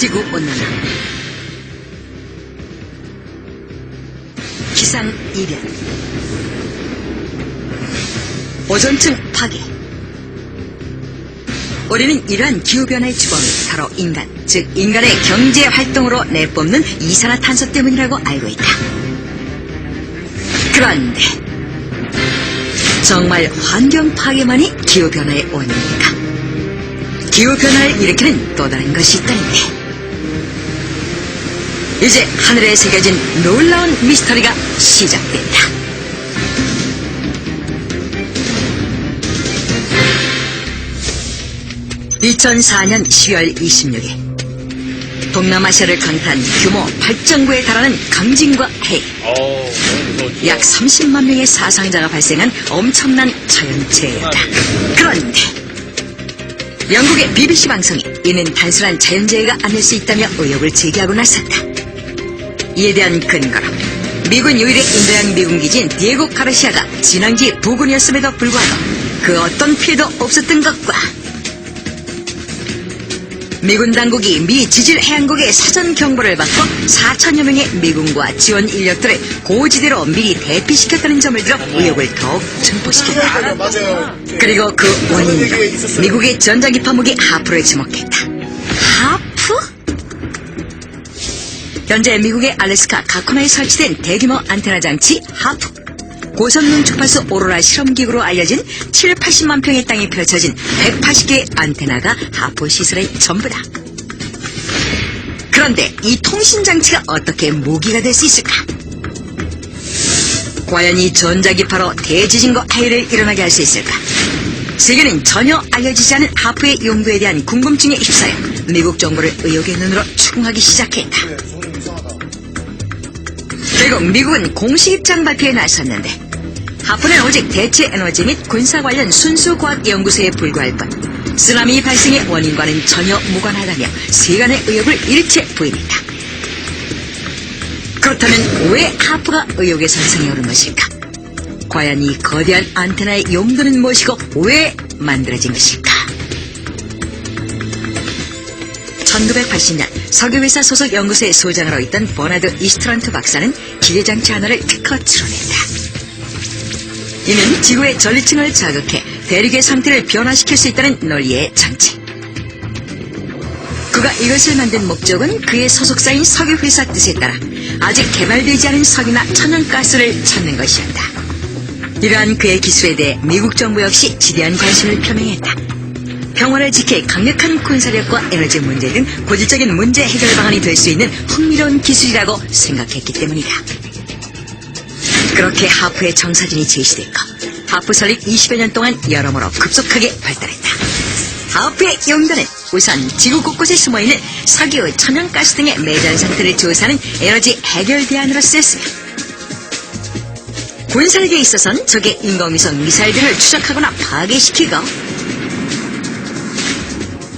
지구온난화, 기상이변, 오존층 파괴. 우리는 이러한 기후변화의 주범이 바로 인간, 즉 인간의 경제활동으로 내뿜는 이산화탄소 때문이라고 알고 있다. 그런데 정말 환경 파괴만이 기후변화의 원인입니까? 기후변화를 일으키는 또 다른 것이 있다는데, 이제 하늘에 새겨진 놀라운 미스터리가 시작된다. (2004년 10월 26일) 동남아시아를 강타한 규모 8.9에 달하는 강진과 해일, 약 30만 명의 사상자가 발생한 엄청난 자연재해였다. 그런데 영국의 BBC 방송이 이는 단순한 자연재해가 아닐 수 있다며 의혹을 제기하고 나섰다. 이에 대한 근거로 미군 유일의 인도양 미군 기지인 디에고 가르시아가 진앙지 부근이었음에도 불구하고 그 어떤 피해도 없었던 것과 미군 당국이 미 지질 해안국의 사전 경보를 받고 4천여 명의 미군과 지원 인력들을 고지대로 미리 대피시켰다는 점을 들어 의혹을 더욱 증폭시켰다. 그리고 그 원인으로 미국의 전자기파 무기 하프를 지목했다. 하프? 현재 미국의 알래스카 가코나에 설치된 대규모 안테나 장치 하프, 고성능 주파수 오로라 실험기구로 알려진 780만 평의 땅에 펼쳐진 180개의 안테나가 하프 시설의 전부다. 그런데 이 통신장치가 어떻게 무기가 될 수 있을까? 과연 이 전자기파로 대지진과 해일을 일어나게 할 수 있을까? 세계는 전혀 알려지지 않은 하프의 용도에 대한 궁금증에 휩싸여 미국 정부를 의혹의 눈으로 추궁하기 시작했다. 결국 미국은 공식 입장 발표에 나섰는데, 하프는 오직 대체 에너지 및 군사 관련 순수 과학 연구소에 불과할 뿐 쓰나미 발생의 원인과는 전혀 무관하다며 세간의 의혹을 일체 부인했다. 그렇다면 왜 하프가 의혹의 선상에 오른 것일까? 과연 이 거대한 안테나의 용도는 무엇이고 왜 만들어진 것일까? 1980년 석유회사 소속 연구소의 소장으로 있던 버나드 이스트런트 박사는 기계장치 하나를 특허 출원했다. 이는 지구의 전리층을 자극해 대륙의 상태를 변화시킬 수 있다는 논리의 장치. 그가 이것을 만든 목적은 그의 소속사인 석유회사 뜻에 따라 아직 개발되지 않은 석유나 천연가스를 찾는 것이었다. 이러한 그의 기술에 대해 미국 정부 역시 지대한 관심을 표명했다. 평화를 지킬 강력한 군사력과 에너지 문제 등 고질적인 문제 해결 방안이 될 수 있는 흥미로운 기술이라고 생각했기 때문이다. 그렇게 하프의 청사진이 제시됐고, 하프 설립 20여 년 동안 여러모로 급속하게 발달했다. 하프의 용도는 우선 지구 곳곳에 숨어있는 석유, 천연가스 등의 매장 상태를 조사하는 에너지 해결 대안으로 쓰였으며, 군사력에 있어서는 적의 인공위성 미사일들을 추적하거나 파괴시키고,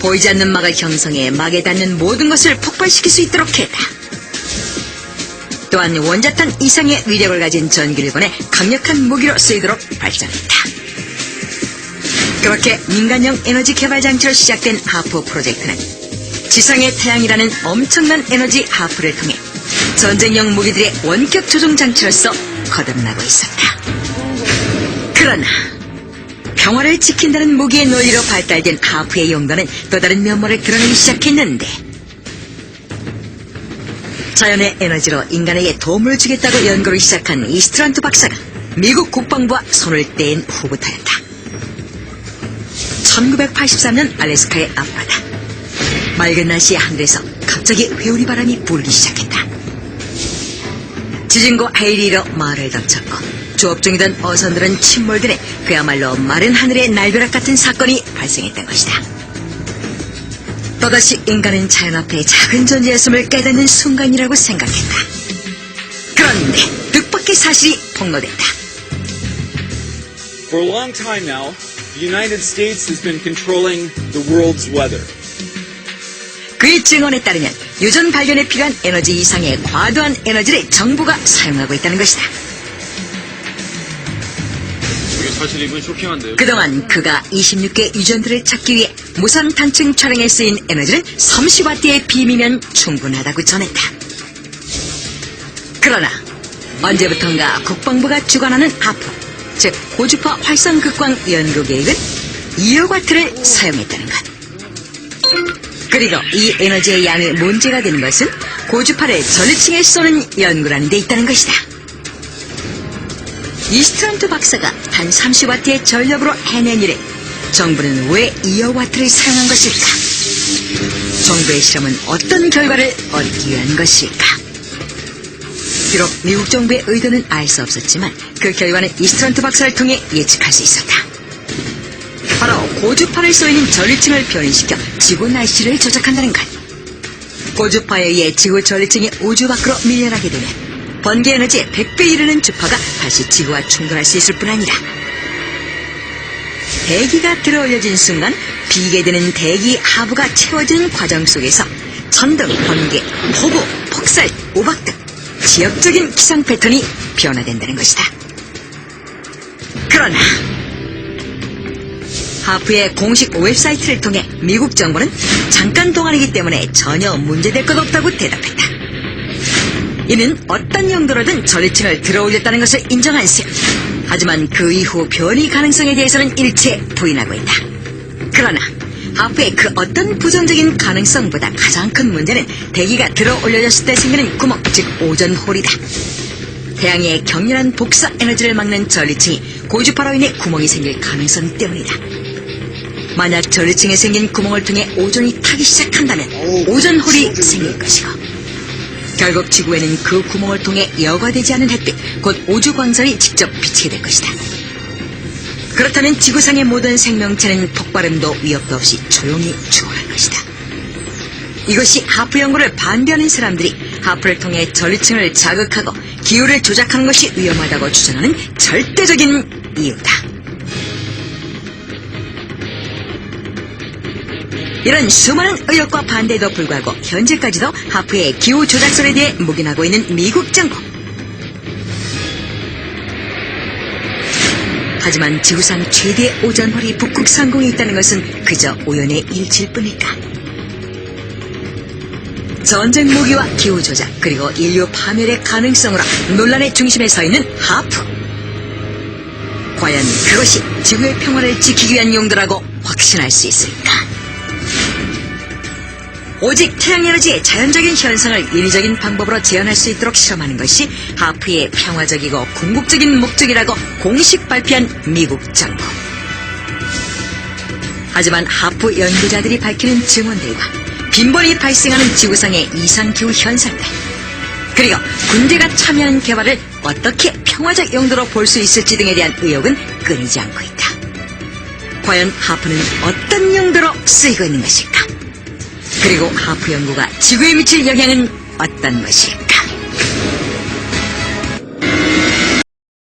보이지 않는 막을 형성해 막에 닿는 모든 것을 폭발시킬 수 있도록 했다. 또한 원자탄 이상의 위력을 가진 전기를 보내 강력한 무기로 쓰이도록 발전했다. 그렇게 민간용 에너지 개발 장치로 시작된 하프 프로젝트는 지상의 태양이라는 엄청난 에너지 하프를 통해 전쟁용 무기들의 원격 조종 장치로서 거듭나고 있었다. 그러나 평화를 지킨다는 무기의 논리로 발달된 하프의 용도는 또 다른 면모를 드러내기 시작했는데, 자연의 에너지로 인간에게 도움을 주겠다고 연구를 시작한 이스트런트 박사가 미국 국방부와 손을 뗀 후부터였다. 1983년 알래스카의 앞바다. 맑은 날씨의 하늘에서 갑자기 회오리 바람이 불기 시작했다. 지진과 해일이 일어 마을을 덮쳤고 조업 중이던 어선들은 침몰들에 그야말로 마른 하늘의 날벼락 같은 사건이 발생했던 것이다. 또다시 인간은 자연 앞에 작은 존재였음을 깨닫는 순간이라고 생각했다. 그런데 뜻밖의 사실이 폭로됐다. For a long time now, the United States has been controlling the world's weather. 그의 증언에 따르면 유전 발견에 필요한 에너지 이상의 과도한 에너지를 정부가 사용하고 있다는 것이다. 사실 이건 쇼킹한데요. 그동안 그가 26개 유전들을 찾기 위해 무상탄층 촬영에 쓰인 에너지는 30W의 빔이면 충분하다고 전했다. 그러나 언제부턴가 국방부가 주관하는 하프, 즉 고주파 활성극광 연구 계획은 200W를 사용했다는 것. 그리고 이 에너지의 양이 문제가 되는 것은 고주파를 전해층에 쏘는 연구라는 데 있다는 것이다. 이스트런트 박사가 단 30W의 전력으로 해낸 일에 정부는 왜 200W를 사용한 것일까? 정부의 실험은 어떤 결과를 얻기 위한 것일까? 비록 미국 정부의 의도는 알 수 없었지만 그 결과는 이스트런트 박사를 통해 예측할 수 있었다. 바로 고주파를 쏘이는 전리층을 변이시켜 지구 날씨를 조작한다는 것. 고주파에 의해 지구 전리층이 우주 밖으로 밀려나게 되면 번개 에너지의 100배 이르는 주파가 다시 지구와 충돌할 수 있을 뿐 아니라 대기가 들어올려진 순간 비게 되는 대기 하부가 채워지는 과정 속에서 천둥, 번개, 폭우, 폭설, 우박 등 지역적인 기상 패턴이 변화된다는 것이다. 그러나 하프의 공식 웹사이트를 통해 미국 정부는 잠깐 동안이기 때문에 전혀 문제될 것 없다고 대답했다. 이는 어떤 용도로든 전리층을 들어올렸다는 것을 인정한 셈. 하지만 그 이후 변이 가능성에 대해서는 일체 부인하고 있다. 그러나 하프의 그 어떤 부정적인 가능성보다 가장 큰 문제는 대기가 들어올려졌을 때 생기는 구멍, 즉 오존홀이다. 태양의 격렬한 복사 에너지를 막는 전리층이 고주파로 인해 구멍이 생길 가능성 때문이다. 만약 전리층에 생긴 구멍을 통해 오존이 타기 시작한다면 오존홀이 생길 것이고 결국 지구에는 그 구멍을 통해 여과되지 않은 햇빛, 곧 우주광선이 직접 비치게 될 것이다. 그렇다면 지구상의 모든 생명체는 폭발음도 위협도 없이 조용히 죽어갈 것이다. 이것이 하프 연구를 반대하는 사람들이 하프를 통해 전리층을 자극하고 기후를 조작하는 것이 위험하다고 주장하는 절대적인 이유다. 이런 수많은 의혹과 반대에도 불구하고 현재까지도 하프의 기후 조작설에 대해 묵인하고 있는 미국 정부. 하지만 지구상 최대의 오존홀이 북극 상공에 있다는 것은 그저 우연의 일치일 뿐일까? 전쟁 무기와 기후 조작 그리고 인류 파멸의 가능성으로 논란의 중심에 서 있는 하프. 과연 그것이 지구의 평화를 지키기 위한 용도라고 확신할 수 있을까? 오직 태양에너지의 자연적인 현상을 인위적인 방법으로 재현할 수 있도록 실험하는 것이 하프의 평화적이고 궁극적인 목적이라고 공식 발표한 미국 정부. 하지만 하프 연구자들이 밝히는 증언들과 빈번히 발생하는 지구상의 이상기후 현상들, 그리고 군대가 참여하는 개발을 어떻게 평화적 용도로 볼 수 있을지 등에 대한 의혹은 끊이지 않고 있다. 과연 하프는 어떤 용도로 쓰이고 있는 것일까? 그리고 하프 연구가 지구에 미칠 영향은 어떤 것일까?